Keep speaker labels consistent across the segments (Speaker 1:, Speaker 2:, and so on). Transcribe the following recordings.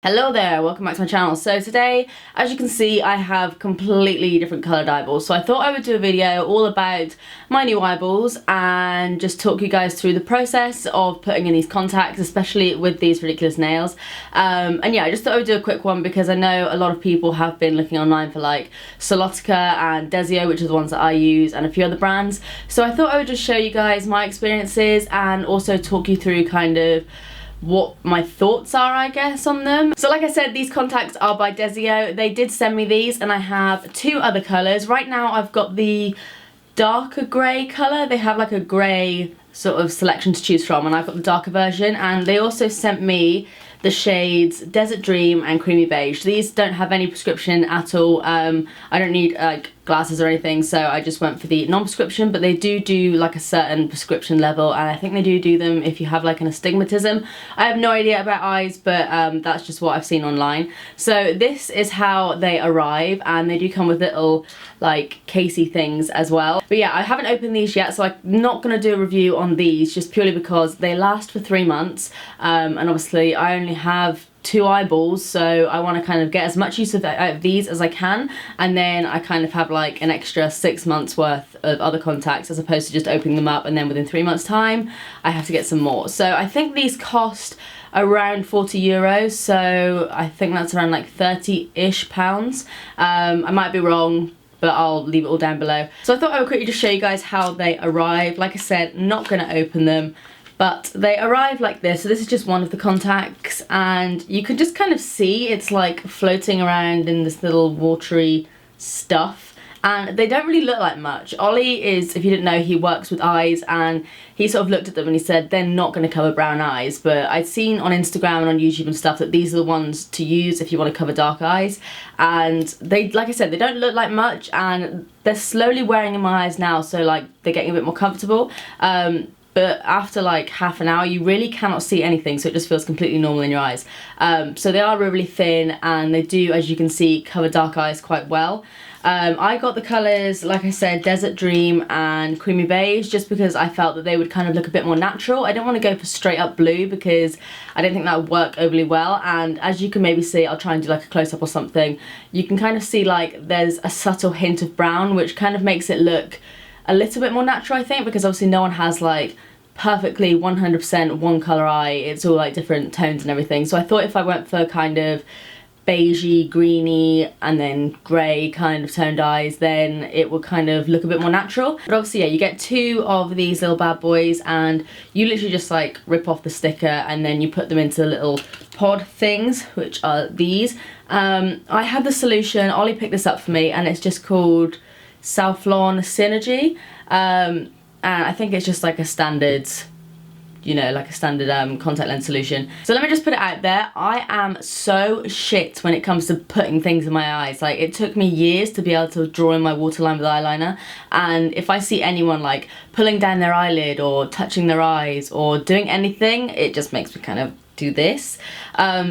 Speaker 1: Hello there, welcome back to my channel. So today, as you can see, I have completely different coloured eyeballs. So I thought I would do a video all about my new eyeballs and just talk you guys through the process of putting in these contacts, especially with these ridiculous nails. And yeah, I just thought I would do a quick one because I know a lot of people have been looking online for like selfie and Desio, which are the ones that I use, and a few other brands. So I thought I would just show you guys my experiences and also talk you through kind of what my thoughts are, I guess, on them. So like I said, these contacts are by Desio. They did send me these and I have two other colours. Right now I've got the darker grey colour. They have like a grey sort of selection to choose from, and I've got the darker version, and they also sent me the shades Desert Dream and Creamy Beige. These don't have any prescription at all. I don't need like glasses or anything, so I just went for the non-prescription, but they do like a certain prescription level, and I think they do them if you have like an astigmatism. I have no idea about eyes, but that's just what I've seen online. So this is how they arrive, and they do come with little like casey things as well. But yeah, I haven't opened these yet, so I'm not going to do a review on these just purely because they last for 3 months, and obviously I only have 2 eyeballs, so I want to kind of get as much use out of these as I can, and then I kind of have like an extra 6 months worth of other contacts as opposed to just opening them up and then within 3 months time I have to get some more. So I think these cost around €40, so I think that's around like 30-ish pounds. I might be wrong, but I'll leave it all down below. So I thought I would quickly just show you guys how they arrive. Like I said, not going to open them, but they arrive like this. So this is just one of the contacts, and you can just kind of see it's like floating around in this little watery stuff, and they don't really look like much. Ollie is, if you didn't know, he works with eyes, and he sort of looked at them and he said they're not going to cover brown eyes, but I'd seen on Instagram and on YouTube and stuff that these are the ones to use if you want to cover dark eyes, and they, like I said, they don't look like much, and they're slowly wearing in my eyes now, so like they're getting a bit more comfortable. But after like half an hour you really cannot see anything, so it just feels completely normal in your eyes. So they are really thin, and they do, as you can see, cover dark eyes quite well. I got the colours, like I said, Desert Dream and Creamy Beige, just because I felt that they would kind of look a bit more natural. I didn't want to go for straight up blue because I don't think that would work overly well, and as you can maybe see, I'll try and do like a close-up or something, you can kind of see like there's a subtle hint of brown, which kind of makes it look a little bit more natural, I think, because obviously no one has like perfectly 100% one colour eye. It's all like different tones and everything. So I thought if I went for kind of beigey, greeny, and then grey kind of toned eyes, then it would kind of look a bit more natural. But obviously, yeah, you get 2 of these little bad boys, and you literally just like rip off the sticker and then you put them into little pod things, which are these. I had the solution, Ollie picked this up for me, and it's just called Synergy, and I think it's just like a standard, you know, like a standard contact lens solution. So let me just put it out there, I am so shit when it comes to putting things in my eyes. Like, it took me years to be able to draw in my waterline with eyeliner, and if I see anyone like pulling down their eyelid or touching their eyes or doing anything, it just makes me kind of do this.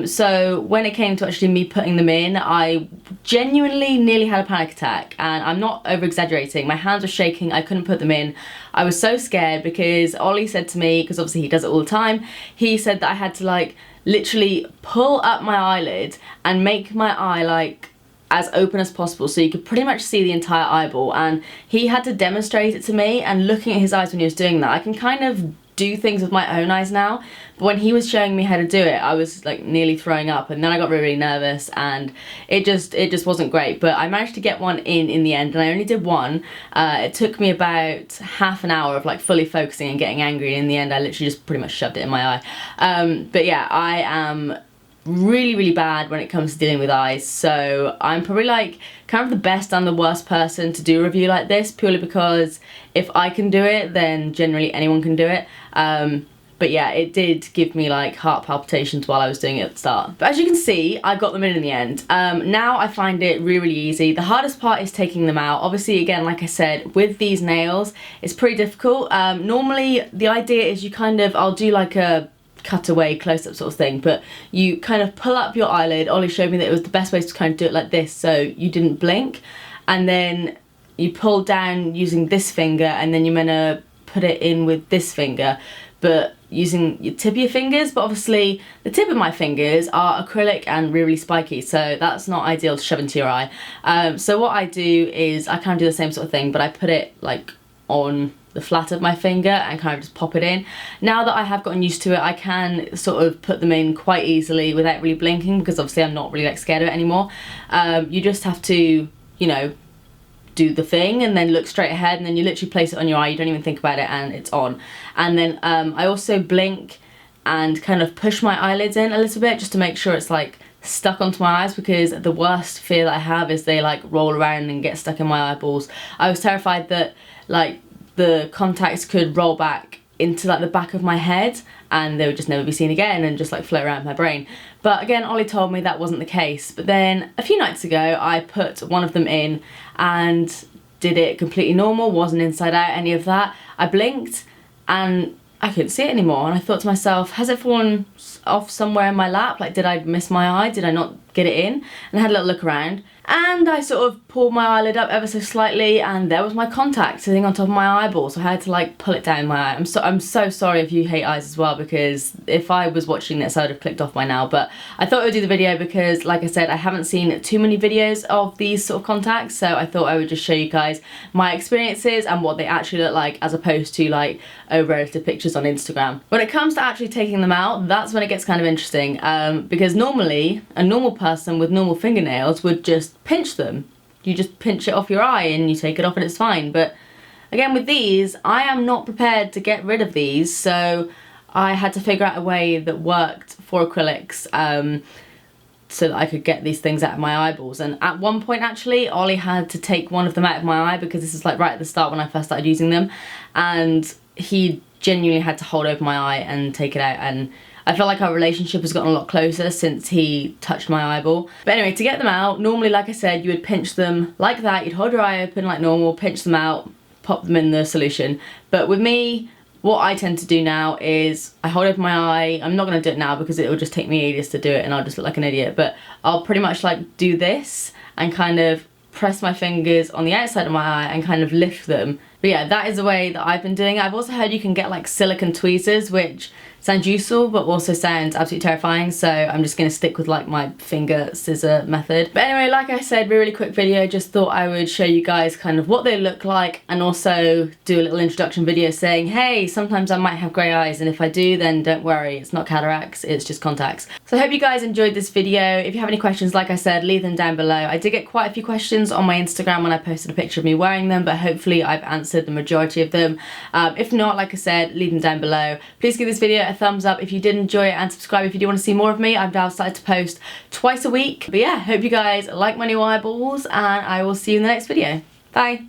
Speaker 1: So when it came to actually me putting them in, I genuinely nearly had a panic attack, and I'm not over exaggerating. My hands were shaking, I couldn't put them in. I was so scared because Ollie said to me, because obviously he does it all the time, he said that I had to like literally pull up my eyelid and make my eye like as open as possible so you could pretty much see the entire eyeball, and he had to demonstrate it to me. And looking at his eyes when he was doing that, I can kind of do things with my own eyes now, but when he was showing me how to do it, I was like nearly throwing up, and then I got really nervous, and it just wasn't great. But I managed to get one in the end, and I only did one. It took me about half an hour of like fully focusing and getting angry, and in the end I literally just pretty much shoved it in my eye. But yeah, I am really bad when it comes to dealing with eyes, so I'm probably like kind of the best and the worst person to do a review like this, purely because if I can do it, then generally anyone can do it. But yeah, it did give me like heart palpitations while I was doing it at the start. But as you can see, I got them in the end. Now I find it really easy. The hardest part is taking them out. Obviously, again, like I said, with these nails, it's pretty difficult. Normally, the idea is you kind of, I'll do like a cutaway close-up sort of thing, but you kind of pull up your eyelid. Ollie showed me that it was the best way to kind of do it like this, so you didn't blink, and then you pull down using this finger, and then you're gonna put it in with this finger. But using your tip of your fingers, but obviously the tip of my fingers are acrylic and really spiky, so that's not ideal to shove into your eye. So what I do is I kind of do the same sort of thing, but I put it like on the flat of my finger and kind of just pop it in. Now that I have gotten used to it, I can sort of put them in quite easily without really blinking, because obviously I'm not really like scared of it anymore. You just have to, you know, do the thing and then look straight ahead, and then you literally place it on your eye, you don't even think about it, and it's on. And then I also blink and kind of push my eyelids in a little bit just to make sure it's like stuck onto my eyes, because the worst fear that I have is they like roll around and get stuck in my eyeballs. I was terrified that like the contacts could roll back into like the back of my head and they would just never be seen again and just like float around my brain. But again, Ollie told me that wasn't the case. But then a few nights ago I put one of them in and did it completely normal, wasn't inside out, any of that. I blinked and I couldn't see it anymore, and I thought to myself, has it fallen off somewhere in my lap? Like, did I miss my eye? Did I not get it in? And I had a little look around, and I sort of pulled my eyelid up ever so slightly, and there was my contact sitting on top of my eyeball, so I had to like pull it down my eye. I'm so sorry if you hate eyes as well, because if I was watching this I would have clicked off by now, but I thought I would do the video because, like I said, I haven't seen too many videos of these sort of contacts, so I thought I would just show you guys my experiences and what they actually look like, as opposed to like over-edited pictures on Instagram. When it comes to actually taking them out, that's when it gets kind of interesting, because normally a normal person with normal fingernails would just pinch them. You just pinch it off your eye and you take it off and it's fine. But again, with these, I am not prepared to get rid of these, so I had to figure out a way that worked for acrylics, so that I could get these things out of my eyeballs. And at one point actually, Ollie had to take one of them out of my eye, because this is like right at the start when I first started using them, and he genuinely had to hold over my eye and take it out, and I feel like our relationship has gotten a lot closer since he touched my eyeball. But anyway, to get them out, normally, like I said, you would pinch them like that. You'd hold your eye open like normal, pinch them out, pop them in the solution. But with me, what I tend to do now is I hold open my eye. I'm not going to do it now because it will just take me ages to do it and I'll just look like an idiot. But I'll pretty much like do this and kind of press my fingers on the outside of my eye and kind of lift them. But yeah, that is the way that I've been doing it. I've also heard you can get like silicone tweezers, which sounds useful but also sounds absolutely terrifying, so I'm just going to stick with like my finger scissor method. But anyway, like I said, really quick video, just thought I would show you guys kind of what they look like, and also do a little introduction video saying, hey, sometimes I might have grey eyes, and if I do, then don't worry, it's not cataracts, it's just contacts. So I hope you guys enjoyed this video. If you have any questions, like I said, leave them down below. I did get quite a few questions on my Instagram when I posted a picture of me wearing them, but hopefully I've answered the majority of them. If not, like I said, leave them down below. Please give this video a thumbs up if you did enjoy it, and subscribe if you do want to see more of me. I've now started to post twice a week. But yeah, hope you guys like my new eyeballs, and I will see you in the next video. Bye.